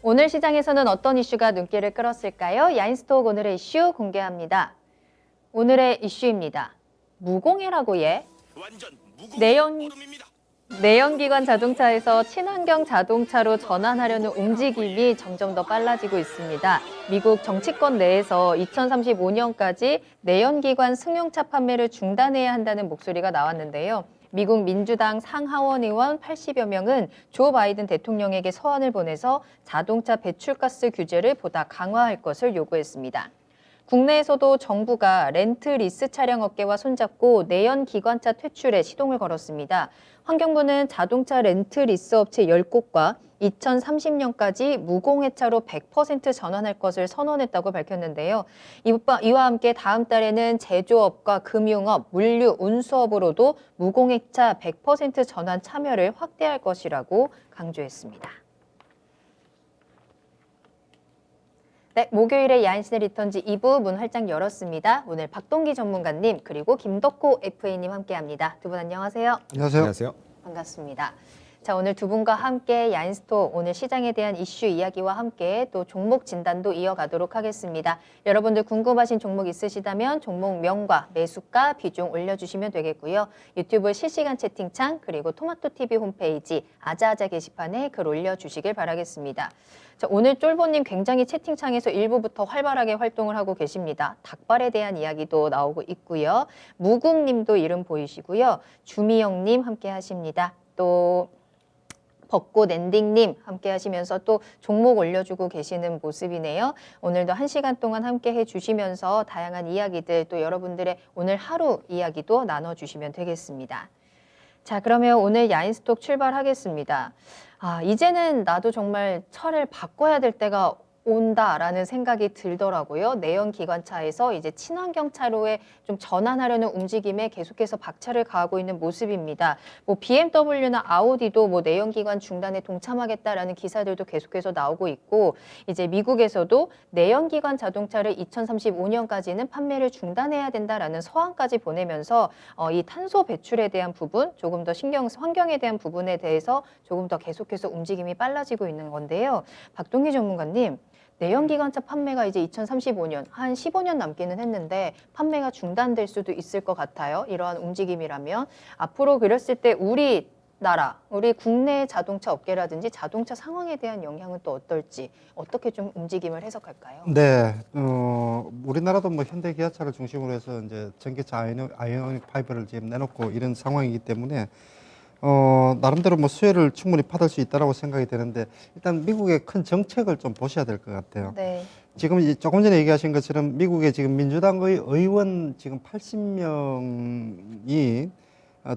오늘 시장에서는 어떤 이슈가 눈길을 끌었을까요? 야인스톡 오늘의 이슈 공개합니다. 오늘의 이슈입니다. 무공해라고 예? 내연기관 자동차에서 친환경 자동차로 전환하려는 움직임이 점점 더 빨라지고 있습니다. 미국 정치권 내에서 2035년까지 내연기관 승용차 판매를 중단해야 한다는 목소리가 나왔는데요. 미국 민주당 상하원 의원 80여 명은 조 바이든 대통령에게 서한을 보내서 자동차 배출가스 규제를 보다 강화할 것을 요구했습니다. 국내에서도 정부가 렌트 리스 차량 업계와 손잡고 내연 기관차 퇴출에 시동을 걸었습니다. 환경부는 자동차 렌트 리스 업체 10곳과 2030년까지 무공해차로 100% 전환할 것을 선언했다고 밝혔는데요. 이와 함께 다음 달에는 제조업과 금융업, 물류, 운수업으로도 무공해차 100% 전환 참여를 확대할 것이라고 강조했습니다. 네, 목요일에 야인시네 리턴즈 2부 문 활짝 열었습니다. 오늘 박동기 전문가님 그리고 김덕호 FA님 함께합니다. 두 분 안녕하세요. 안녕하세요. 안녕하세요. 반갑습니다. 자, 오늘 두 분과 함께 야인스톡 오늘 시장에 대한 이슈 이야기와 함께 또 종목 진단도 이어가도록 하겠습니다. 여러분들 궁금하신 종목 있으시다면 종목명과 매수가 비중 올려주시면 되겠고요. 유튜브 실시간 채팅창 그리고 토마토TV 홈페이지 아자아자 게시판에 글 올려주시길 바라겠습니다. 자, 오늘 쫄보님 굉장히 채팅창에서 일부부터 활발하게 활동을 하고 계십니다. 닭발에 대한 이야기도 나오고 있고요. 무국님도 이름 보이시고요. 주미영님 함께 하십니다. 또 벚꽃 엔딩님 함께 하시면서 또 종목 올려주고 계시는 모습이네요. 오늘도 1시간 동안 함께 해주시면서 다양한 이야기들 또 여러분들의 오늘 하루 이야기도 나눠주시면 되겠습니다. 자, 그러면 오늘 야인스톡 출발하겠습니다. 이제는 나도 정말 차를 바꿔야 될 때가 온다라는 생각이 들더라고요. 내연기관차에서 이제 친환경 차로에 좀 전환하려는 움직임에 계속해서 박차를 가하고 있는 모습입니다. 뭐 BMW나 아우디도 뭐 내연기관 중단에 동참하겠다라는 기사들도 계속해서 나오고 있고, 이제 미국에서도 내연기관 자동차를 2035년까지는 판매를 중단해야 된다라는 서한까지 보내면서 이 탄소 배출에 대한 부분, 조금 더 환경에 대한 부분에 대해서 조금 더 계속해서 움직임이 빨라지고 있는 건데요. 박동기 전문가님, 내연기관차 판매가 이제 2035년, 한 15년 남기는 했는데 판매가 중단될 수도 있을 것 같아요. 이러한 움직임이라면. 앞으로 그랬을 때 우리 국내 자동차 업계라든지 자동차 상황에 대한 영향은 또 어떨지, 어떻게 좀 움직임을 해석할까요? 네, 우리나라도 뭐 현대 기아차를 중심으로 해서 이제 전기차 아이오닉 파이브를 지금 내놓고 이런 상황이기 때문에 나름대로 뭐 수혜를 충분히 받을 수 있다라고 생각이 되는데, 일단 미국의 큰 정책을 좀 보셔야 될 것 같아요. 네. 지금 조금 전에 얘기하신 것처럼 미국의 지금 민주당의 의원 지금 80명이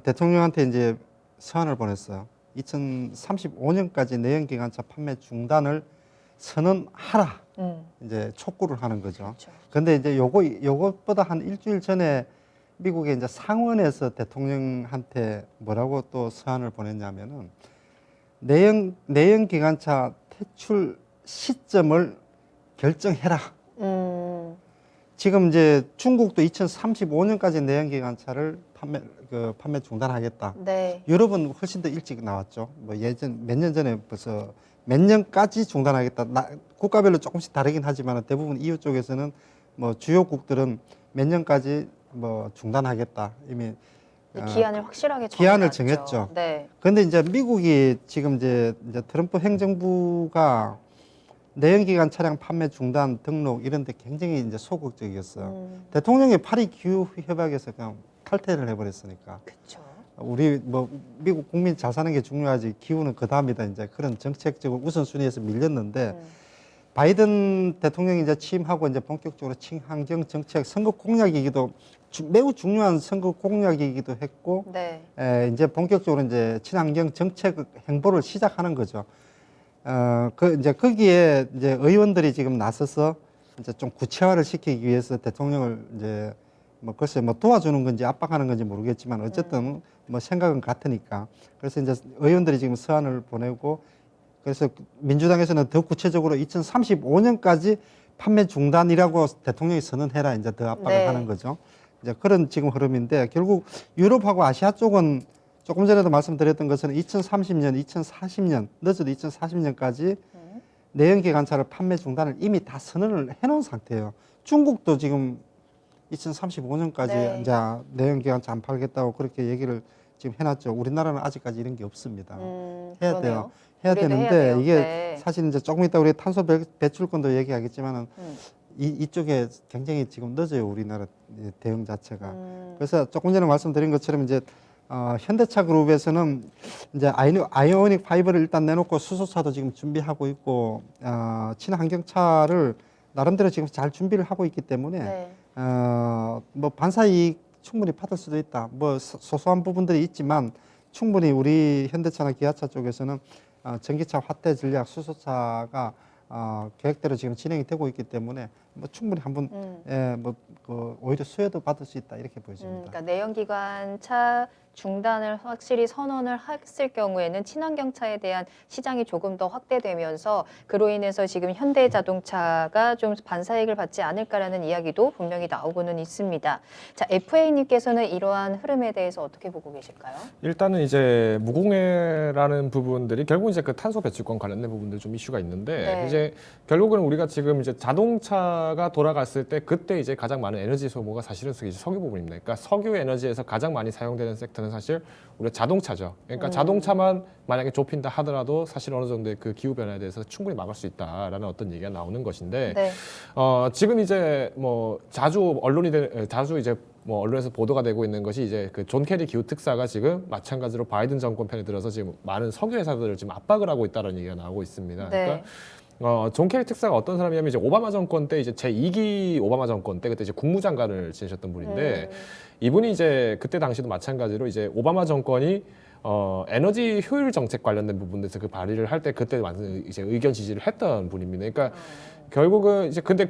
대통령한테 이제 서한을 보냈어요. 2035년까지 내연기관차 판매 중단을 선언하라. 이제 촉구를 하는 거죠. 그렇죠. 근데 이제 요것보다 한 일주일 전에 미국의 이제 상원에서 대통령한테 뭐라고 또 서한을 보냈냐면은 내연기관차 퇴출 시점을 결정해라. 지금 이제 중국도 2035년까지 내연기관차를 판매 중단하겠다. 네. 유럽은 훨씬 더 일찍 나왔죠. 뭐 예전 몇 년 전에 벌써 몇 년까지 중단하겠다. 국가별로 조금씩 다르긴 하지만 대부분 EU 쪽에서는 뭐 주요국들은 몇 년까지 뭐 중단하겠다. 이미 기한을 확실하게 기한을 정해놨죠. 정했죠. 네. 그런데 이제 미국이 지금 이제 트럼프 행정부가 내연기관 차량 판매 중단 등록 이런 데 굉장히 이제 소극적이었어요. 대통령이 파리 기후 협약에서 그냥 탈퇴를 해버렸으니까. 그렇죠. 우리 뭐 미국 국민 잘 사는 게 중요하지 기후는 그 다음이다. 이제 그런 정책적으로 우선순위에서 밀렸는데 바이든 대통령이 이제 취임하고 이제 본격적으로 친환경 정책 선거 공약이기도 매우 중요한 선거 공약이기도 했고, 네. 이제 본격적으로 이제 친환경 정책 행보를 시작하는 거죠. 이제 거기에 이제 의원들이 지금 나서서 이제 좀 구체화를 시키기 위해서 대통령을 이제 뭐 글쎄 뭐 도와주는 건지 압박하는 건지 모르겠지만 어쨌든 뭐 생각은 같으니까. 그래서 이제 의원들이 지금 서한을 보내고, 그래서 민주당에서는 더 구체적으로 2035년까지 판매 중단이라고 대통령이 선언해라. 이제 더 압박을 네. 하는 거죠. 이제 그런 지금 흐름인데, 결국 유럽하고 아시아 쪽은 조금 전에도 말씀드렸던 것처럼 2030년, 2040년, 늦어도 2040년까지 내연기관차를 판매 중단을 이미 다 선언을 해놓은 상태예요. 중국도 지금 2035년까지 네. 이제 내연기관차 안 팔겠다고 그렇게 얘기를 지금 해놨죠. 우리나라는 아직까지 이런 게 없습니다. 해야 그러네요. 돼요. 해야 우리도 되는데 해야 돼요. 이게 네. 사실 이제 조금 이따 우리 탄소 배출권도 얘기하겠지만은 음. 이쪽에 굉장히 지금 늦어요. 우리나라 대응 자체가. 음. 그래서 조금 전에 말씀드린 것처럼 이제 현대차 그룹에서는 이제 아이오닉 5를 일단 내놓고 수소차도 지금 준비하고 있고 친환경차를 나름대로 지금 잘 준비를 하고 있기 때문에 네. 뭐 반사이익 충분히 받을 수도 있다. 뭐 소소한 부분들이 있지만 충분히 우리 현대차나 기아차 쪽에서는 전기차 확대 전략 수소차가 계획대로 지금 진행이 되고 있기 때문에 뭐 충분히 한번 오히려 수혜도 받을 수 있다 이렇게 보여집니다. 그러니까 내연기관차 중단을 확실히 선언을 했을 경우에는 친환경차에 대한 시장이 조금 더 확대되면서 그로 인해서 지금 현대자동차가 좀 반사이익을 받지 않을까라는 이야기도 분명히 나오고는 있습니다. 자, FA님께서는 이러한 흐름에 대해서 어떻게 보고 계실까요? 일단은 이제 무공해라는 부분들이 결국 이제 그 탄소 배출권 관련된 부분들 좀 이슈가 있는데 네. 이제 결국은 우리가 지금 이제 자동차가 돌아갔을 때 그때 이제 가장 많은 에너지 소모가 사실은 이제 석유 부분입니다. 그러니까 석유 에너지에서 가장 많이 사용되는 섹터는 사실 우리가 자동차죠. 그러니까 자동차만 만약에 좁힌다 하더라도 사실 어느 정도의 그 기후 변화에 대해서 충분히 막을 수 있다라는 어떤 얘기가 나오는 것인데 네. 지금 이제 뭐 자주 이제 뭐 언론에서 보도가 되고 있는 것이 이제 그 존 케리 기후 특사가 지금 마찬가지로 바이든 정권 편에 들어서 지금 많은 석유 회사들을 지금 압박을 하고 있다는 얘기가 나오고 있습니다. 네. 그러니까 존 케리 특사가 어떤 사람이냐면 이제 오바마 정권 때 이제 제2기 오바마 정권 때 그때 이제 국무장관을 지내셨던 분인데 이분이 이제 그때 당시도 마찬가지로 이제 오바마 정권이 에너지 효율 정책 관련된 부분에서 그 발의를 할 때 그때 완전 이제 의견 지지를 했던 분입니다. 그러니까 결국은 이제 근데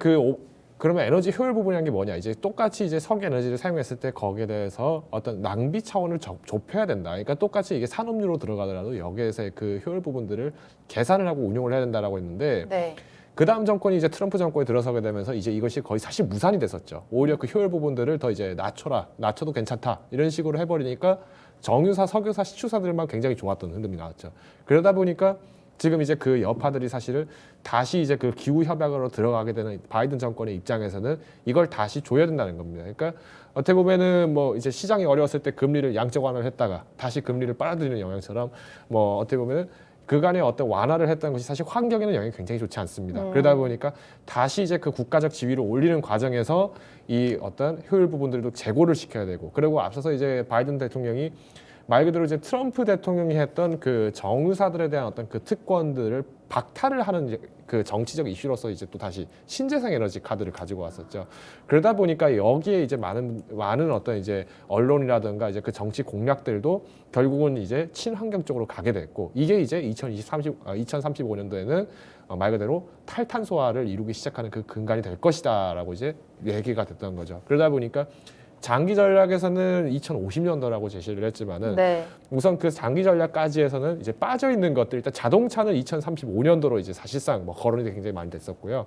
그러면 에너지 효율 부분이란 게 뭐냐? 이제 똑같이 이제 석유 에너지를 사용했을 때 거기에 대해서 어떤 낭비 차원을 좁혀야 된다. 그러니까 똑같이 이게 산업유로 들어가더라도 여기에서의 그 효율 부분들을 계산을 하고 운용을 해야 된다라고 했는데 네. 그 다음 정권이 이제 트럼프 정권이 들어서게 되면서 이제 이것이 거의 사실 무산이 됐었죠. 오히려 그 효율 부분들을 더 이제 낮춰도 괜찮다 이런 식으로 해버리니까 정유사, 석유사, 시추사들만 굉장히 좋았던 흐름이 나왔죠. 그러다 보니까 지금 이제 그 여파들이 사실은 다시 이제 그 기후 협약으로 들어가게 되는 바이든 정권의 입장에서는 이걸 다시 줘야 된다는 겁니다. 그러니까 어떻게 보면은 뭐 이제 시장이 어려웠을 때 금리를 양적 완화를 했다가 다시 금리를 빨아들이는 영향처럼 뭐 어떻게 보면은 그간의 어떤 완화를 했던 것이 사실 환경에는 영향이 굉장히 좋지 않습니다. 그러다 보니까 다시 이제 그 국가적 지위를 올리는 과정에서 이 어떤 효율 부분들도 재고를 시켜야 되고 그리고 앞서서 이제 바이든 대통령이 말 그대로 이제 트럼프 대통령이 했던 그 정유사들에 대한 어떤 그 특권들을 박탈을 하는 그 정치적 이슈로서 이제 또 다시 신재생 에너지 카드를 가지고 왔었죠. 그러다 보니까 여기에 이제 많은 어떤 이제 언론이라든가 이제 그 정치 공략들도 결국은 이제 친환경 쪽으로 가게 됐고 이게 이제 2035년도에는 말 그대로 탈탄소화를 이루기 시작하는 그 근간이 될 것이다라고 이제 얘기가 됐던 거죠. 그러다 보니까 장기 전략에서는 2050년도라고 제시를 했지만은 네. 우선 그 장기 전략까지에서는 이제 빠져 있는 것들 일단 자동차는 2035년도로 이제 사실상 뭐 거론이 굉장히 많이 됐었고요.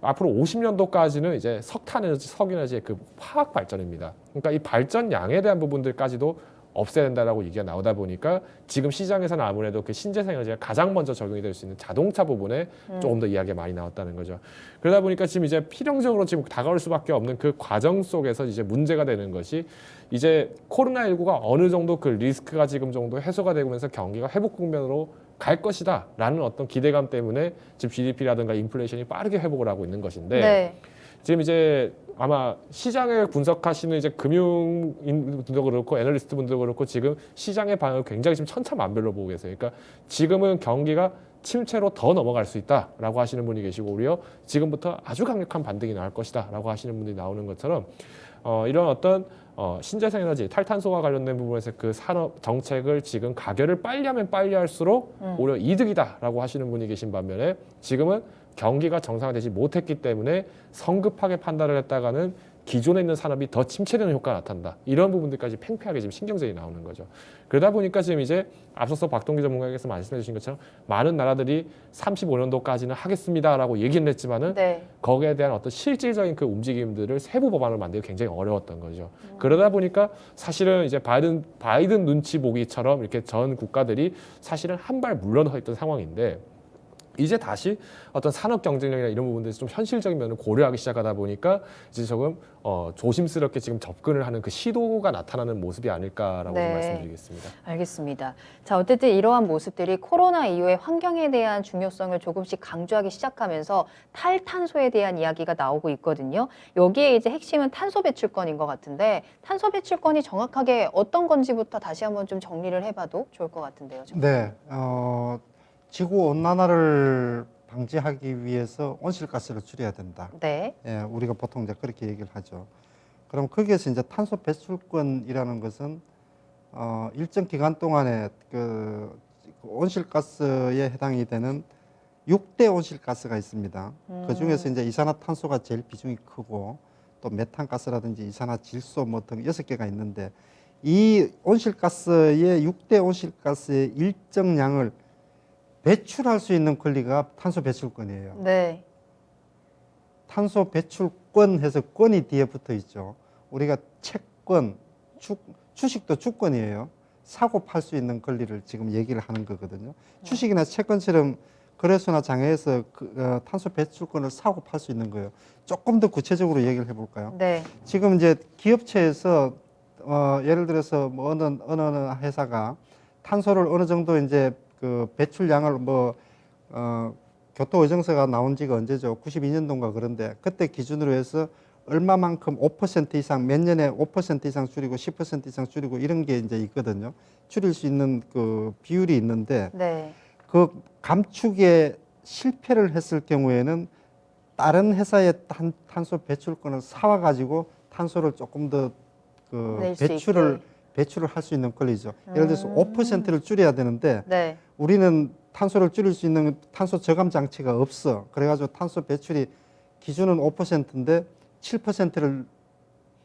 앞으로 50년도까지는 이제 석탄 에너지, 석유 에너지의 그 화학 발전입니다. 그러니까 이 발전량에 대한 부분들까지도 없애야 된다라고 얘기가 나오다 보니까 지금 시장에서는 아무래도 그 신재생 에너지가 가장 먼저 적용이 될 수 있는 자동차 부분에 조금 더 이야기가 많이 나왔다는 거죠. 그러다 보니까 지금 이제 필연적으로 지금 다가올 수밖에 없는 그 과정 속에서 이제 문제가 되는 것이 이제 코로나19가 어느 정도 그 리스크가 지금 정도 해소가 되면서 경기가 회복 국면으로 갈 것이다라는 어떤 기대감 때문에 지금 GDP라든가 인플레이션이 빠르게 회복을 하고 있는 것인데 네. 지금 이제 아마 시장을 분석하시는 이제 금융인분들도 그렇고 애널리스트 분들도 그렇고 지금 시장의 반응을 굉장히 지금 천차만별로 보고 계세요. 그러니까 지금은 경기가 침체로 더 넘어갈 수 있다라고 하시는 분이 계시고 오히려 지금부터 아주 강력한 반등이 나올 것이다라고 하시는 분들이 나오는 것처럼 이런 어떤 신재생 에너지, 탈탄소와 관련된 부분에서 그 산업 정책을 지금 가결을 빨리 하면 빨리 할수록 오히려 이득이다라고 하시는 분이 계신 반면에 지금은 경기가 정상화되지 못했기 때문에 성급하게 판단을 했다가는 기존에 있는 산업이 더 침체되는 효과가 나타난다. 이런 부분들까지 팽팽하게 지금 신경전이 나오는 거죠. 그러다 보니까 지금 이제 앞서서 박동기 전문가께서 말씀해 주신 것처럼 많은 나라들이 35년도까지는 하겠습니다라고 얘기는 했지만은 네. 거기에 대한 어떤 실질적인 그 움직임들을 세부 법안을 만들기 굉장히 어려웠던 거죠. 그러다 보니까 사실은 이제 바이든 눈치 보기처럼 이렇게 전 국가들이 사실은 한 발 물러나 있던 상황인데 이제 다시 어떤 산업 경쟁력이나 이런 부분들에서 좀 현실적인 면을 고려하기 시작하다 보니까 이제 조금 조심스럽게 지금 접근을 하는 그 시도가 나타나는 모습이 아닐까라고 네. 좀 말씀드리겠습니다. 알겠습니다. 자, 어쨌든 이러한 모습들이 코로나 이후에 환경에 대한 중요성을 조금씩 강조하기 시작하면서 탈탄소에 대한 이야기가 나오고 있거든요. 여기에 이제 핵심은 탄소 배출권인 것 같은데 장관님. 탄소 배출권이 정확하게 어떤 건지부터 다시 한번 좀 정리를 해봐도 좋을 것 같은데요. 네, 지구 온난화를 방지하기 위해서 온실가스를 줄여야 된다. 네. 예, 우리가 보통 이제 그렇게 얘기를 하죠. 그럼 거기에서 이제 탄소 배출권이라는 것은 일정 기간 동안에 그 온실가스에 해당이 되는 6대 온실가스가 있습니다. 그 중에서 이제 이산화탄소가 제일 비중이 크고 또 메탄가스라든지 이산화질소 뭐 등 6개가 있는데 이 온실가스의 6대 온실가스의 일정량을 배출할 수 있는 권리가 탄소 배출권이에요. 네. 탄소 배출권 해서 권이 뒤에 붙어 있죠. 우리가 채권, 주식도 주권이에요. 사고 팔 수 있는 권리를 지금 얘기를 하는 거거든요. 주식이나 채권처럼 거래소나 장외에서 탄소 배출권을 사고 팔 수 있는 거예요. 조금 더 구체적으로 얘기를 해볼까요? 네. 지금 이제 기업체에서 예를 들어서 뭐 어느 회사가 탄소를 어느 정도 이제 그 배출량을 교토의정서가 나온 지가 언제죠? 92년도인가 그런데 그때 기준으로 해서 얼마만큼 5% 이상 몇 년에 5% 이상 줄이고 10% 이상 줄이고 이런 게 이제 있거든요. 줄일 수 있는 그 비율이 있는데 네. 그 감축에 실패를 했을 경우에는 다른 회사의 탄소 배출권을 사와 가지고 탄소를 조금 더 그 낼 수 배출을 할 수 있는 권리죠. 예를 들어서 5%를 줄여야 되는데 네. 우리는 탄소를 줄일 수 있는 탄소 저감 장치가 없어. 그래가지고 탄소 배출이 기준은 5%인데 7%를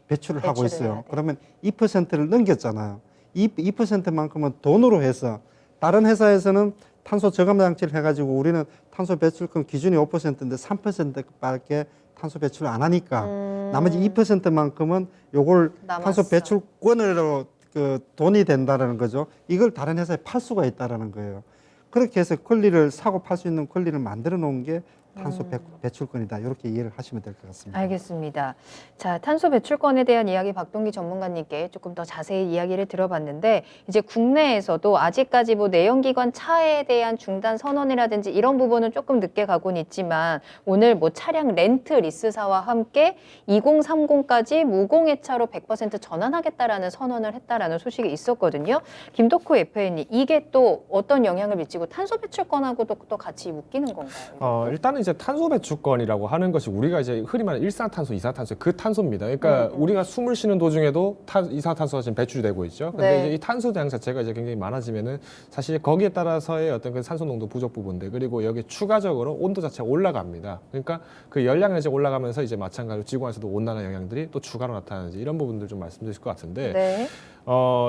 배출을 하고 배출을 있어요. 해야 돼. 그러면 2%를 넘겼잖아요. 2%만큼은 돈으로 해서 다른 회사에서는 탄소 저감 장치를 해가지고 우리는 탄소 배출권 기준이 5%인데 3%밖에 탄소 배출을 안 하니까 나머지 2%만큼은 요걸 남았어. 탄소 배출권으로 그 돈이 된다라는 거죠. 이걸 다른 회사에 팔 수가 있다라는 거예요. 그렇게 해서 권리를 사고 팔 수 있는 권리를 만들어 놓은 게 탄소 배출권이다. 이렇게 이해를 하시면 될 것 같습니다. 알겠습니다. 자, 탄소 배출권에 대한 이야기 박동기 전문가님께 조금 더 자세히 이야기를 들어봤는데 이제 국내에서도 아직까지 뭐 내연기관 차에 대한 중단 선언이라든지 이런 부분은 조금 늦게 가고는 있지만 오늘 뭐 차량 렌트 리스사와 함께 2030까지 무공해차로 100% 전환하겠다라는 선언을 했다라는 소식이 있었거든요. 김덕호 FA님, 이게 또 어떤 영향을 미치고 탄소 배출권하고도 또 같이 묶이는 건가요? 일단은 이제 탄소 배출권이라고 하는 것이 우리가 이제 흔히 말하는 일산탄소, 이산탄소 그 탄소입니다. 그러니까 우리가 숨을 쉬는 도중에도 이산탄소가 지금 배출이 되고 있죠. 근데 네. 이제 이 탄소량 자체가 이제 굉장히 많아지면은 사실 거기에 따라서의 어떤 그 산소 농도 부족 부분들 그리고 여기 추가적으로 온도 자체가 올라갑니다. 그러니까 그 열량 이제 올라가면서 이제 마찬가지로 지구안에서도 온난화 영향들이 또 추가로 나타나는지 이런 부분들 좀 말씀드릴 것 같은데. 네.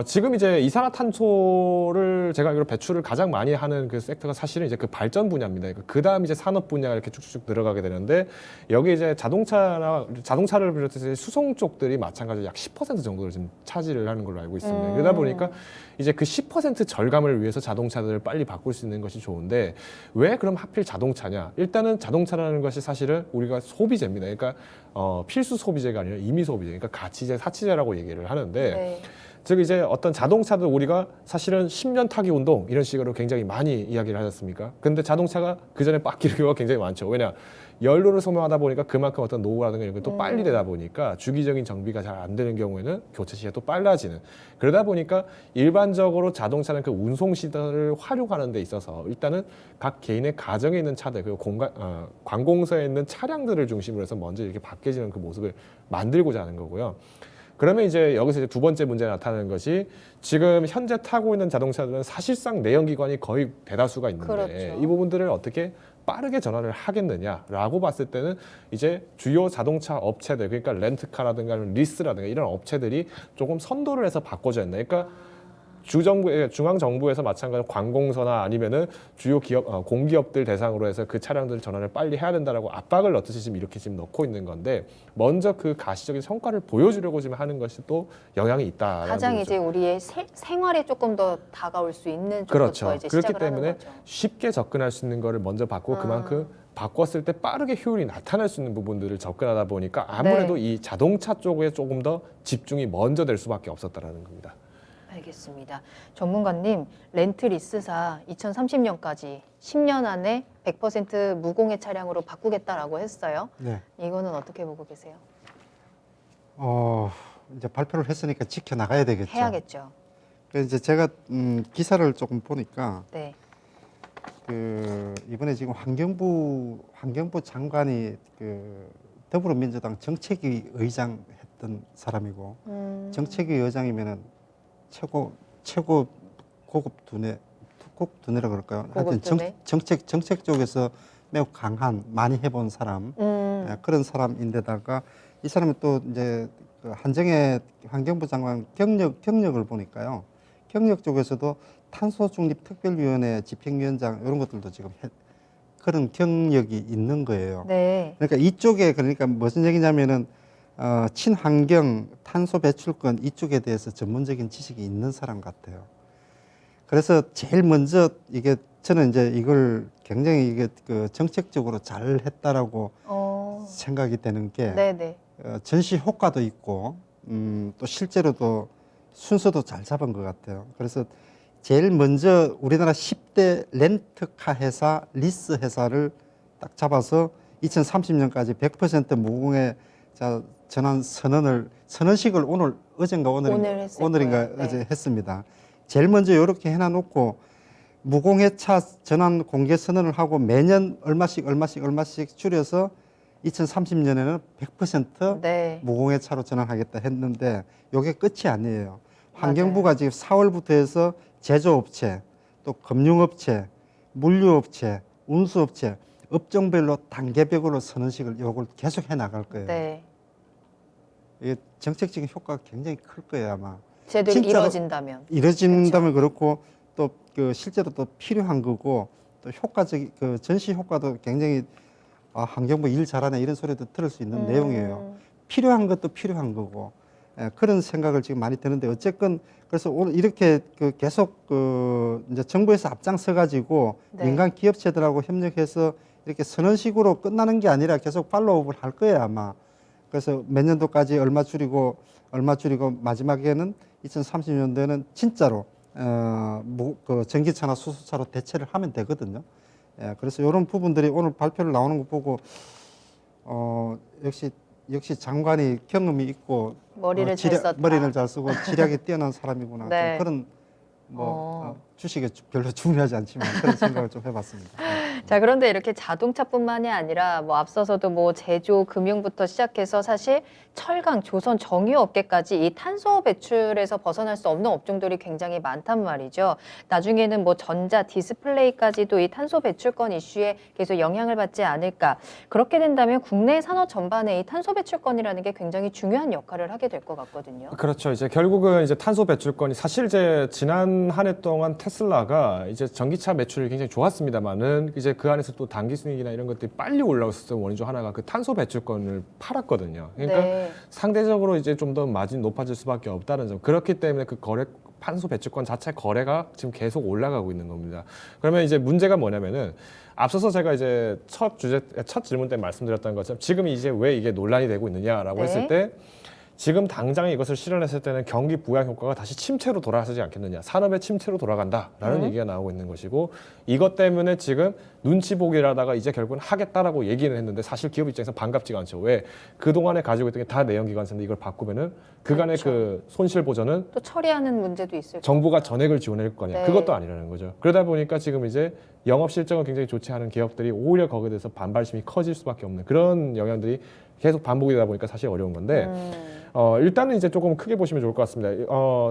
지금 이제 이산화탄소를 제가 알기로 배출을 가장 많이 하는 그 섹터가 사실은 이제 그 발전 분야입니다. 그 다음 이제 산업 분야가 이렇게 쭉쭉 들어가게 되는데 여기 이제 자동차를 비롯해서 수송 쪽들이 마찬가지로 약 10% 정도를 지금 차지를 하는 걸로 알고 있습니다. 그러다 보니까 이제 그 10% 절감을 위해서 자동차들을 빨리 바꿀 수 있는 것이 좋은데 왜 그럼 하필 자동차냐? 일단은 자동차라는 것이 사실은 우리가 소비재입니다. 그러니까 필수 소비재가 아니라 임의 소비재, 그러니까 가치재, 사치재라고 얘기를 하는데. 네. 즉 이제 어떤 자동차도 우리가 사실은 10년 타기 운동 이런 식으로 굉장히 많이 이야기를 하셨습니까? 근데 자동차가 그 전에 바뀌는 경우가 굉장히 많죠. 왜냐? 연료를 소모하다 보니까 그만큼 어떤 노후라든가 이런 게 또 빨리 되다 보니까 주기적인 정비가 잘 안 되는 경우에는 교체 시기가 또 빨라지는 그러다 보니까 일반적으로 자동차는 그 운송 시설을 활용하는 데 있어서 일단은 각 개인의 가정에 있는 차들 그리고 관공서에 있는 차량들을 중심으로 해서 먼저 이렇게 바뀌어지는 그 모습을 만들고자 하는 거고요. 그러면 이제 여기서 이제 두 번째 문제가 나타나는 것이 지금 현재 타고 있는 자동차들은 사실상 내연기관이 거의 대다수가 있는데 그렇죠. 이 부분들을 어떻게 빠르게 전환을 하겠느냐라고 봤을 때는 이제 주요 자동차 업체들 그러니까 렌트카라든가 리스라든가 이런 업체들이 조금 선도를 해서 바꿔줘야 된다. 그러니까 주정부, 중앙 정부에서 마찬가지로 관공서나 아니면은 주요 기업, 공기업들 대상으로 해서 그 차량들 전환을 빨리 해야 된다라고 압박을 넣듯이 지금 이렇게 지금 넣고 있는 건데 먼저 그 가시적인 성과를 보여주려고 지금 하는 것이 또 영향이 있다. 가장 이제 우리의 생활에 조금 더 다가올 수 있는 쪽부터 그렇죠. 이제 그렇기 시작을 때문에 하는 거죠. 쉽게 접근할 수 있는 거를 먼저 받고 그만큼 바꿨을 때 빠르게 효율이 나타날 수 있는 부분들을 접근하다 보니까 아무래도 이 자동차 쪽에 조금 더 집중이 먼저 될 수밖에 없었다라는 겁니다. 알겠습니다. 전문가님, 렌트리스사 2030년까지 10년 안에 100% 무공해 차량으로 바꾸겠다라고 했어요. 네. 이거는 어떻게 보고 계세요? 이제 발표를 했으니까 지켜 나가야 되겠죠. 해야겠죠. 그래서 이제 제가 기사를 조금 보니까 네. 그 이번에 지금 환경부 장관이 그 더불어민주당 정책위 의장 했던 사람이고 정책위 의장이면은 최고 고급 두뇌라 그럴까요? 고급 하여튼 두뇌? 정책 쪽에서 매우 강한 많이 해본 사람 그런 사람인데다가 이 사람이 또 이제 그 한정혜 환경부 장관 경력을 보니까요. 경력 쪽에서도 탄소 중립 특별위원회 집행위원장 이런 것들도 지금 그런 경력이 있는 거예요. 네. 그러니까 이쪽에 그러니까 무슨 얘기냐면은 친환경 탄소 배출권 이쪽에 대해서 전문적인 지식이 있는 사람 같아요. 그래서 제일 먼저 이게 저는 이제 이걸 굉장히 이게 그 정책적으로 잘 했다라고 생각이 되는 게 네네. 전시 효과도 있고 또 실제로도 순서도 잘 잡은 것 같아요. 그래서 제일 먼저 우리나라 10대 렌트카 회사, 리스 회사를 딱 잡아서 2030년까지 100% 무공해 전환 선언식을 오늘인가 네. 어제 했습니다. 제일 먼저 이렇게 해놔놓고 무공해차 전환 공개 선언을 하고 매년 얼마씩 줄여서 2030년에는 100% 네. 무공해차로 전환하겠다 했는데 이게 끝이 아니에요. 환경부가 지금 4월부터 해서 제조업체, 또 금융업체, 물류업체, 운수업체 업종별로 단계별로 선언식을 이걸 계속 해 나갈 거예요. 네. 이게 정책적인 효과가 굉장히 클 거예요 아마. 제대로 진짜로 이루어진다면. 이루어진다면 그렇고 또 그 실제로 또 필요한 거고 또 효과적인 그 전시 효과도 굉장히 환경부 일 잘하네 이런 소리도 들을 수 있는 내용이에요. 필요한 것도 필요한 거고 그런 생각을 지금 많이 드는데 어쨌건 그래서 오늘 이렇게 그 계속 그 이제 정부에서 앞장서 가지고 네. 민간 기업체들하고 협력해서 이렇게 선언식으로 끝나는 게 아니라 계속 팔로우업을 할 거예요 아마. 그래서 몇 년도까지 얼마 줄이고 마지막에는 2030년도에는 진짜로 그 전기차나 수소차로 대체를 하면 되거든요. 그래서 이런 부분들이 오늘 발표를 나오는 거 보고 역시 장관이 경험이 있고 머리를 잘 썼다. 머리를 잘 쓰고 지략이 뛰어난 사람이구나. 네. 좀 그런 주식에 별로 중요하지 않지만 그런 생각을 좀 해봤습니다. 자, 그런데 이렇게 자동차뿐만이 아니라 뭐 앞서서도 뭐 제조, 금융부터 시작해서 사실 철강, 조선, 정유 업계까지 이 탄소 배출에서 벗어날 수 없는 업종들이 굉장히 많단 말이죠. 나중에는 뭐 전자, 디스플레이까지도 이 탄소 배출권 이슈에 계속 영향을 받지 않을까. 그렇게 된다면 국내 산업 전반에 이 탄소 배출권이라는 게 굉장히 중요한 역할을 하게 될 것 같거든요. 그렇죠. 이제 결국은 이제 탄소 배출권이 사실 이제 지난 한 해 동안 테슬라가 이제 전기차 매출이 굉장히 좋았습니다만은 이제 그 안에서 또 단기 순이익이나 이런 것들이 빨리 올라왔었던 원인 중 하나가 그 탄소 배출권을 팔았거든요. 그러니까 네. 상대적으로 이제 좀 더 마진이 높아질 수밖에 없다는 점. 그렇기 때문에 그 탄소 배출권 자체 거래가 지금 계속 올라가고 있는 겁니다. 그러면 이제 문제가 뭐냐면은 앞서서 제가 이제 첫 질문 때 말씀드렸던 것처럼 지금 이제 왜 이게 논란이 되고 있느냐라고 네. 했을 때 지금 당장에 이것을 실현했을 때는 경기 부양 효과가 다시 침체로 돌아가지 않겠느냐, 산업의 침체로 돌아간다라는 얘기가 나오고 있는 것이고 이것 때문에 지금 눈치 보기를 하다가 이제 결국은 하겠다라고 얘기는 했는데 사실 기업 입장에서 반갑지가 않죠. 왜 그동안에 가지고 있던 게 다 내연기관차인데 이걸 바꾸면은 그간의 그렇죠. 그 손실 보전은 또 처리하는 문제도 있을 거고. 정부가 전액을 지원할 거냐. 네. 그것도 아니라는 거죠. 그러다 보니까 지금 이제 영업 실적은 굉장히 좋지 않은 기업들이 오히려 거기에 대해서 반발심이 커질 수밖에 없는 그런 영향들이 계속 반복이 되다 보니까 사실 어려운 건데 일단은 이제 조금 크게 보시면 좋을 것 같습니다.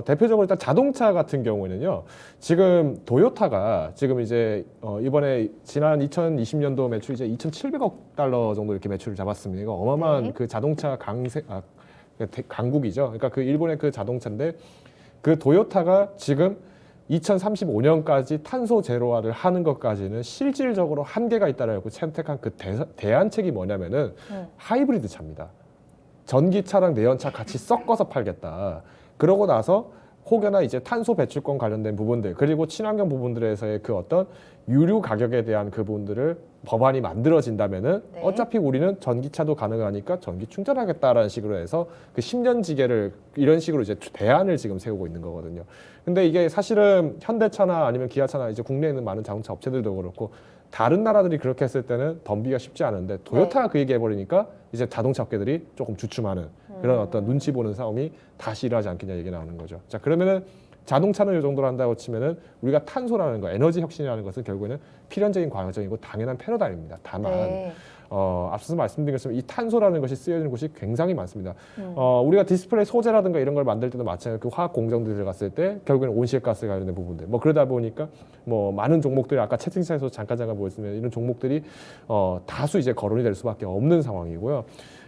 대표적으로 일단 자동차 같은 경우에는요. 지금 도요타가 지금 이제 이번에 지난 2020년도 매출 이제 2,700억 달러 정도 이렇게 매출을 잡았습니다. 이거 어마어마한 네. 그 자동차 강국이죠. 그러니까 그 일본의 그 자동차인데 그 도요타가 지금 2035년까지 탄소 제로화를 하는 것까지는 실질적으로 한계가 있다라고 채택한 그 대안책이 뭐냐면은 하이브리드 차입니다. 전기차랑 내연차 같이 섞어서 팔겠다. 그러고 나서 혹여나 이제 탄소 배출권 관련된 부분들 그리고 친환경 부분들에서의 그 어떤 유류 가격에 대한 그 부분들을 법안이 만들어진다면은 네. 어차피 우리는 전기차도 가능하니까 전기 충전하겠다라는 식으로 해서 그 10년 지계를 이런 식으로 이제 대안을 지금 세우고 있는 거거든요. 근데 이게 사실은 현대차나 아니면 기아차나 이제 국내에 있는 많은 자동차 업체들도 그렇고 다른 나라들이 그렇게 했을 때는 덤비기가 쉽지 않은데 도요타가 그 얘기 해버리니까 이제 자동차 업계들이 조금 주춤하는 그런 어떤 눈치 보는 싸움이 다시 일어나지 않겠냐 얘기 나오는 거죠. 자, 그러면은 자동차는 이 정도로 한다고 치면은 우리가 탄소라는 거, 에너지 혁신이라는 것은 결국에는 필연적인 과정이고 당연한 패러다임입니다. 다만 네. 앞서서 말씀드린 것처럼 이 탄소라는 것이 쓰여지는 곳이 굉장히 많습니다. 우리가 디스플레이 소재라든가 이런 걸 만들 때도 마찬가지로 그 화학 공정들이 들어갔을 때 결국에는 온실가스 관련된 부분들 뭐 그러다 보니까 뭐 많은 종목들이 아까 채팅창에서 잠깐 보였으면 이런 종목들이 다수 이제 거론이 될 수밖에 없는 상황이고요.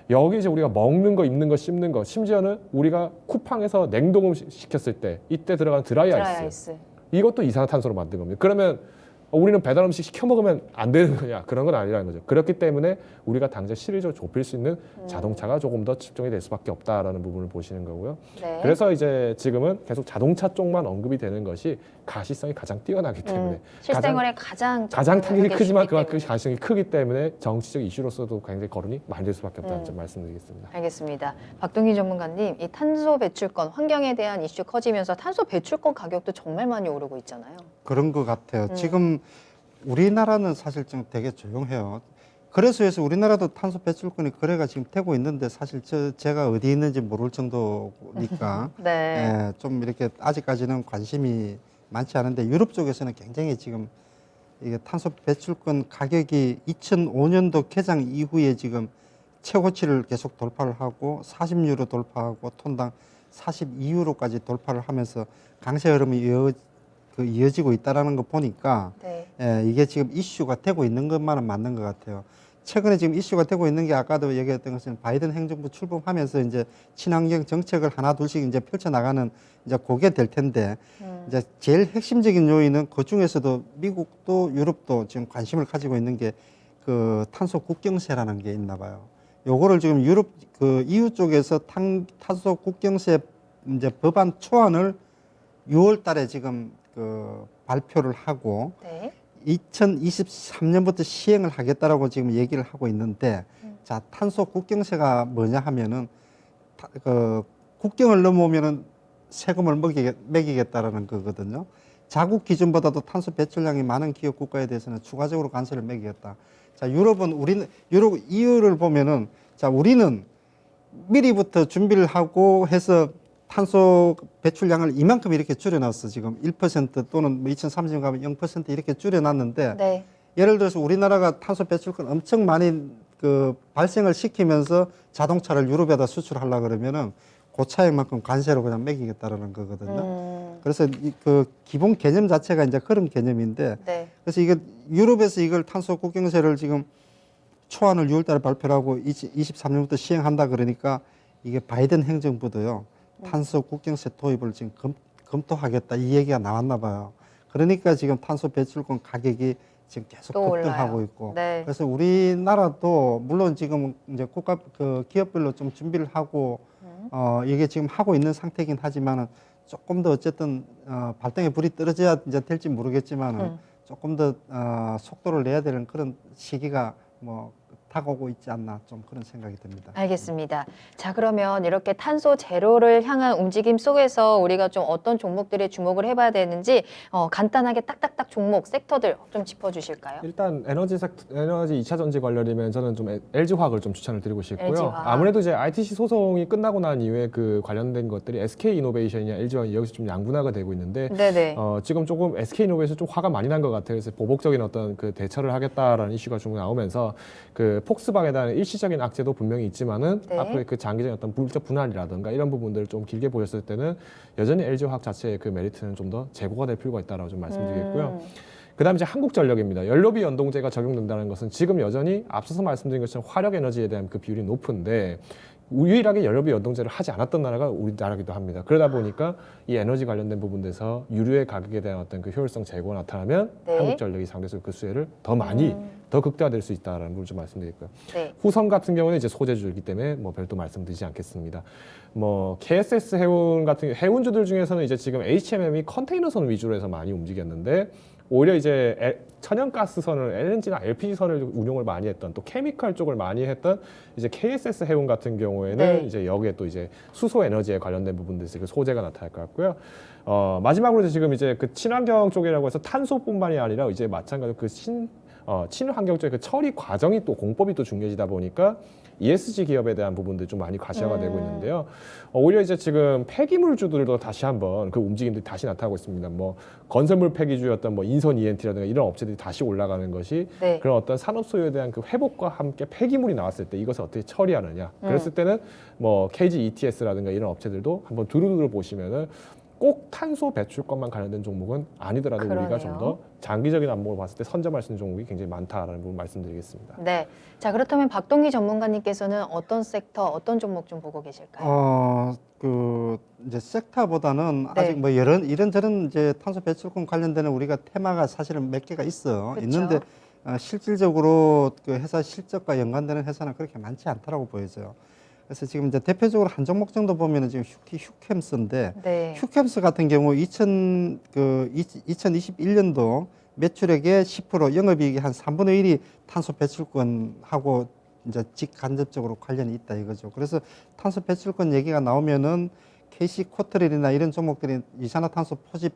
여기 이제 우리가 먹는 거, 입는 거, 씹는 거, 심지어는 우리가 쿠팡에서 냉동을 시켰을 때 이때 들어가는 드라이 아이스. 이것도 이산화탄소로 만든 겁니다. 그러면 우리는 배달 음식 시켜 먹으면 안 되는 거냐? 그런 건 아니라는 거죠. 그렇기 때문에 우리가 당장 실질적으로 좁힐 수 있는 자동차가 조금 더 측정이 될 수밖에 없다라는 부분을 보시는 거고요. 네. 그래서 이제 지금은 계속 자동차 쪽만 언급이 되는 것이 가시성이 가장 뛰어나기 때문에 실생활에 가장 타격이 크지만 때문에. 그만큼 가시성이 크기 때문에 정치적 이슈로서도 굉장히 거론이 많이 될 수밖에 없다는 점 말씀드리겠습니다. 알겠습니다. 박동희 전문가님, 이 탄소 배출권, 환경에 대한 이슈 커지면서 탄소 배출권 가격도 정말 많이 오르고 있잖아요. 그런 것 같아요. 지금 우리나라는 사실 좀 되게 조용해요. 그래서 우리나라도 탄소 배출권이 거래가 지금 되고 있는데 사실 제가 어디 있는지 모를 정도니까 네. 예, 좀 이렇게 아직까지는 관심이 많지 않은데 유럽 쪽에서는 굉장히 지금 이게 탄소 배출권 가격이 2005년도 개장 이후에 지금 최고치를 계속 돌파를 하고 40유로 돌파하고 톤당 42유로까지 돌파를 하면서 강세 흐름이 이어지고 있다라는 거 보니까 네. 예, 이게 지금 이슈가 되고 있는 것만은 맞는 것 같아요. 최근에 지금 이슈가 되고 있는 게 아까도 얘기했던 것은 바이든 행정부 출범하면서 이제 친환경 정책을 하나 둘씩 이제 펼쳐 나가는 이제 그게 될 텐데 이제 제일 핵심적인 요인은 그 중에서도 미국도 유럽도 지금 관심을 가지고 있는 게 그 탄소 국경세라는 게 있나 봐요. 요거를 지금 유럽 그 EU 쪽에서 탄소 국경세 이제 법안 초안을 6월 달에 지금 그 발표를 하고 네. 2023년부터 시행을 하겠다라고 지금 얘기를 하고 있는데 자, 탄소 국경세가 뭐냐 하면은 그 국경을 넘어오면은 세금을 매기겠다라는 거거든요. 자국 기준보다도 탄소 배출량이 많은 기업 국가에 대해서는 추가적으로 관세를 매기겠다. 자, 유럽 EU를 보면은 자, 우리는 미리부터 준비를 하고 해서 탄소 배출량을 이만큼 이렇게 줄여놨어. 지금 1% 또는 2030년 가면 0% 이렇게 줄여놨는데 네. 예를 들어서 우리나라가 탄소 배출권 엄청 많이 그 발생을 시키면서 자동차를 유럽에다 수출하려고 그러면은 그 차액만큼 관세로 그냥 매기겠다라는 거거든요. 그래서 그 기본 개념 자체가 이제 그런 개념인데 네. 그래서 이게 유럽에서 이걸 탄소 국경세를 지금 초안을 6월 달에 발표를 하고 23년부터 시행한다 그러니까 이게 바이든 행정부도요. 탄소 국경세 도입을 지금 검토하겠다 이 얘기가 나왔나 봐요. 그러니까 지금 탄소 배출권 가격이 지금 계속 또 급등하고 올라요. 있고. 네. 그래서 우리나라도 물론 지금 이제 국가 그 기업별로 좀 준비를 하고 이게 지금 하고 있는 상태이긴 하지만은 조금 더 어쨌든 발등에 불이 떨어져야 이제 될지 모르겠지만은 조금 더 속도를 내야 되는 그런 시기가 뭐 다가오고 있지 않나 좀 그런 생각이 듭니다. 알겠습니다. 자, 그러면 이렇게 탄소 제로를 향한 움직임 속에서 우리가 좀 어떤 종목들에 주목을 해봐야 되는지 간단하게 딱딱딱 종목, 섹터들 좀 짚어주실까요? 일단 에너지 2차 전지 관련이면 저는 좀 LG화학을 좀 추천을 드리고 싶고요. LG화학. 아무래도 이제 ITC 소송이 끝나고 난 이후에 그 관련된 것들이 SK이노베이션이나 LG화학이 여기서 좀 양분화가 되고 있는데 네네. 지금 조금 SK이노베이션 좀 화가 많이 난 것 같아요. 그래서 보복적인 어떤 그 대처를 하겠다라는 이슈가 좀 나오면서 그 폭스바겐에 대한 일시적인 악재도 분명히 있지만은 네. 앞으로의 그 장기적인 어떤 물적 분할이라든가 이런 부분들을 좀 길게 보셨을 때는 여전히 LG화학 자체의 그 메리트는 좀 더 제고가 될 필요가 있다라고 좀 말씀드리겠고요. 그다음에 이제 한국전력입니다. 연료비 연동제가 적용된다는 것은 지금 여전히 앞서서 말씀드린 것처럼 화력 에너지에 대한 그 비율이 높은데 유일하게 연료비 연동제를 하지 않았던 나라가 우리나라기도 합니다. 그러다 보니까 이 에너지 관련된 부분에서 유류의 가격에 대한 어떤 그 효율성 제고가 나타나면 네. 한국전력이 상대적으로 그 수혜를 더 많이 더 극대화될 수 있다라는 걸 좀 말씀드릴게요. 네. 후섬 같은 경우는 이제 소재주이기 때문에 뭐 별도 말씀드리지 않겠습니다. 뭐 KSS 해운 같은 해운주들 중에서는 이제 지금 HMM이 컨테이너선 위주로 해서 많이 움직였는데 오히려 이제 천연가스선을 LNG나 LPG선을 운용을 많이 했던 또 케미컬 쪽을 많이 했던 이제 KSS 해운 같은 경우에는 네. 이제 여기에 또 이제 수소 에너지에 관련된 부분들에서 그 소재가 나타날 것 같고요. 마지막으로 지금 이제 그 친환경 쪽이라고 해서 탄소뿐만이 아니라 이제 마찬가지로 그 친환경 쪽의 그 처리 과정이 또 공법이 또 중요해지다 보니까 ESG 기업에 대한 부분들 좀 많이 가시화가 되고 있는데요. 오히려 이제 지금 폐기물주들도 다시 한번 그 움직임들이 다시 나타나고 있습니다. 뭐 건설물 폐기주였던 뭐 인선 ENT라든가 이런 업체들이 다시 올라가는 것이 네. 그런 어떤 산업 소요에 대한 그 회복과 함께 폐기물이 나왔을 때 이것을 어떻게 처리하느냐. 그랬을 때는 뭐 KG ETS라든가 이런 업체들도 한번 두루두루 보시면은 꼭 탄소 배출권만 관련된 종목은 아니더라도 우리가 그러네요. 좀 더 장기적인 안목을 봤을 때 선점할 수 있는 종목이 굉장히 많다라는 부분 말씀드리겠습니다. 네. 자, 그렇다면 박동기 전문가님께서는 어떤 섹터, 어떤 종목 좀 보고 계실까요? 그 이제 섹터보다는 네. 아직 뭐 이런저런 이제 탄소 배출권 관련되는 우리가 테마가 사실은 몇 개가 있어 그쵸. 있는데 실질적으로 그 회사 실적과 연관되는 회사는 그렇게 많지 않다라고 보여져요. 그래서 지금 이제 대표적으로 한 종목 정도 보면은 지금 휴캠스인데 네. 휴캠스 같은 경우 2021년도 매출액의 10%, 영업이익의 한 3분의 1이 탄소 배출권하고 이제 직간접적으로 관련이 있다 이거죠. 그래서 탄소 배출권 얘기가 나오면은 KC 코트렐이나 이런 종목들이 이산화탄소 포집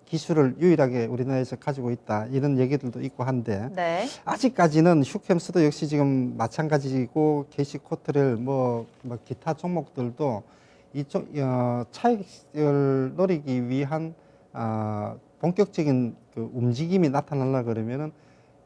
기술을 유일하게 우리나라에서 가지고 있다 이런 얘기들도 있고 한데 네. 아직까지는 휴캠스도 역시 지금 마찬가지고 KC 코트렐 뭐 기타 종목들도 이쪽 차익을 노리기 위한 본격적인 그 움직임이 나타나려 그러면은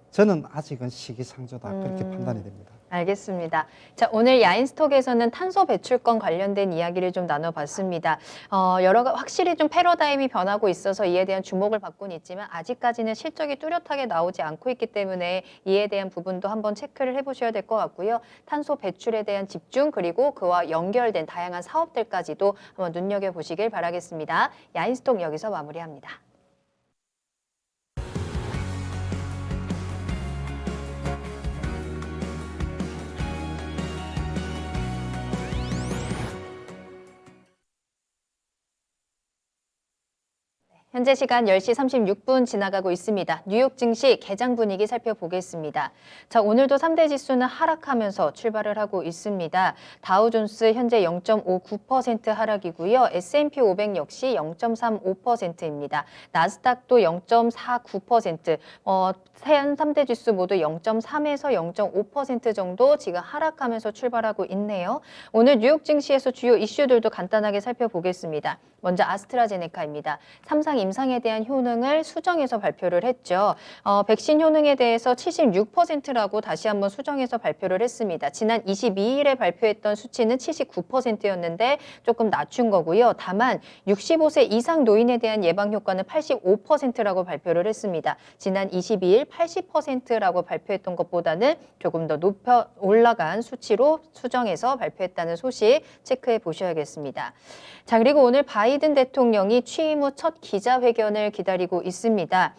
저는 아직은 시기상조다 그렇게 판단이 됩니다. 알겠습니다. 자, 오늘 야인스톡에서는 탄소 배출권 관련된 이야기를 좀 나눠봤습니다. 확실히 좀 패러다임이 변하고 있어서 이에 대한 주목을 받고는 있지만 아직까지는 실적이 뚜렷하게 나오지 않고 있기 때문에 이에 대한 부분도 한번 체크를 해보셔야 될 것 같고요. 탄소 배출에 대한 집중 그리고 그와 연결된 다양한 사업들까지도 한번 눈여겨보시길 바라겠습니다. 야인스톡 여기서 마무리합니다. 현재 시간 10시 36분 지나가고 있습니다. 뉴욕 증시 개장 분위기 살펴보겠습니다. 자, 오늘도 3대 지수는 하락하면서 출발을 하고 있습니다. 다우존스 현재 0.59% 하락이고요. S&P 500 역시 0.35%입니다. 나스닥도 0.49%, 한 3대 지수 모두 0.3에서 0.5% 정도 지금 하락하면서 출발하고 있네요. 오늘 뉴욕 증시에서 주요 이슈들도 간단하게 살펴보겠습니다. 먼저 아스트라제네카입니다. 3상 임상에 대한 효능을 수정해서 발표를 했죠. 백신 효능에 대해서 76%라고 다시 한번 수정해서 발표를 했습니다. 지난 22일에 발표했던 수치는 79%였는데 조금 낮춘 거고요. 다만 65세 이상 노인에 대한 예방 효과는 85%라고 발표를 했습니다. 지난 22일 80%라고 발표했던 것보다는 조금 더 올라간 수치로 수정해서 발표했다는 소식 체크해 보셔야겠습니다. 자, 그리고 오늘 바이든 대통령이 취임 후 첫 기자회견을 기다리고 있습니다.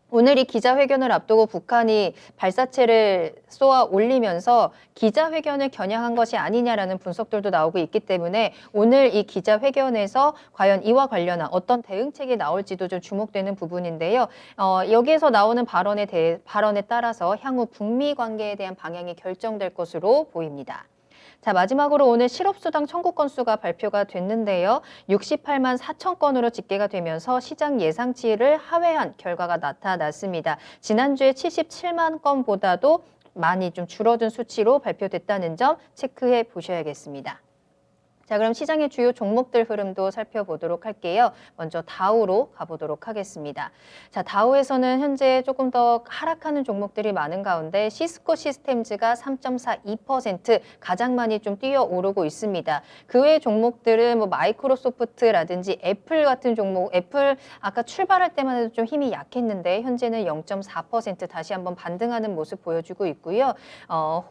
오늘 이 기자회견을 앞두고 북한이 발사체를 쏘아 올리면서 기자회견을 겨냥한 것이 아니냐라는 분석들도 나오고 있기 때문에 오늘 이 기자회견에서 과연 이와 관련한 어떤 대응책이 나올지도 좀 주목되는 부분인데요. 여기에서 나오는 발언에 따라서 향후 북미 관계에 대한 방향이 결정될 것으로 보입니다. 자, 마지막으로 오늘 실업수당 청구 건수가 발표가 됐는데요. 68만 4천 건으로 집계가 되면서 시장 예상치를 하회한 결과가 나타났습니다. 지난주에 77만 건보다도 많이 좀 줄어든 수치로 발표됐다는 점 체크해 보셔야겠습니다. 자, 그럼 시장의 주요 종목들 흐름도 살펴보도록 할게요. 먼저 다우로 가보도록 하겠습니다. 자, 다우에서는 현재 조금 더 하락하는 종목들이 많은 가운데 시스코 시스템즈가 3.42% 가장 많이 좀 뛰어오르고 있습니다. 그 외 종목들은 뭐 마이크로소프트라든지 애플 같은 종목, 애플 아까 출발할 때만 해도 좀 힘이 약했는데 현재는 0.4% 다시 한번 반등하는 모습 보여주고 있고요.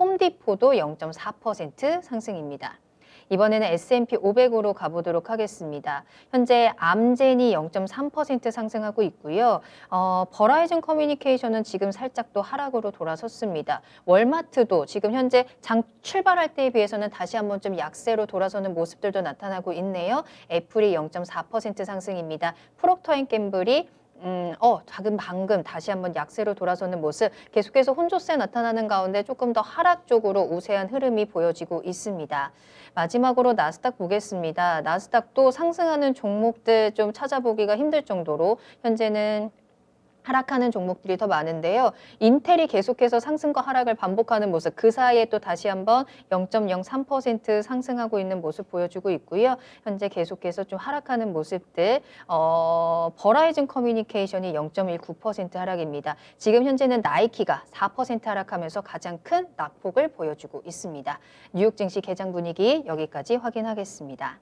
홈디포도 0.4% 상승입니다. 이번에는 S&P 500으로 가보도록 하겠습니다. 현재 암젠이 0.3% 상승하고 있고요. 버라이즌 커뮤니케이션은 지금 살짝 또 하락으로 돌아섰습니다. 월마트도 지금 현재 장 출발할 때에 비해서는 다시 한번 좀 약세로 돌아서는 모습들도 나타나고 있네요. 애플이 0.4% 상승입니다. 프록터앤갬블이 방금 다시 한번 약세로 돌아서는 모습, 계속해서 혼조세 나타나는 가운데 조금 더 하락 쪽으로 우세한 흐름이 보여지고 있습니다. 마지막으로 나스닥 보겠습니다. 나스닥도 상승하는 종목들 좀 찾아보기가 힘들 정도로 현재는 하락하는 종목들이 더 많은데요. 인텔이 계속해서 상승과 하락을 반복하는 모습, 그 사이에 또 다시 한번 0.03% 상승하고 있는 모습 보여주고 있고요. 현재 계속해서 좀 하락하는 모습들, 버라이즌 커뮤니케이션이 0.19% 하락입니다. 지금 현재는 나이키가 4% 하락하면서 가장 큰 낙폭을 보여주고 있습니다. 뉴욕 증시 개장 분위기 여기까지 확인하겠습니다.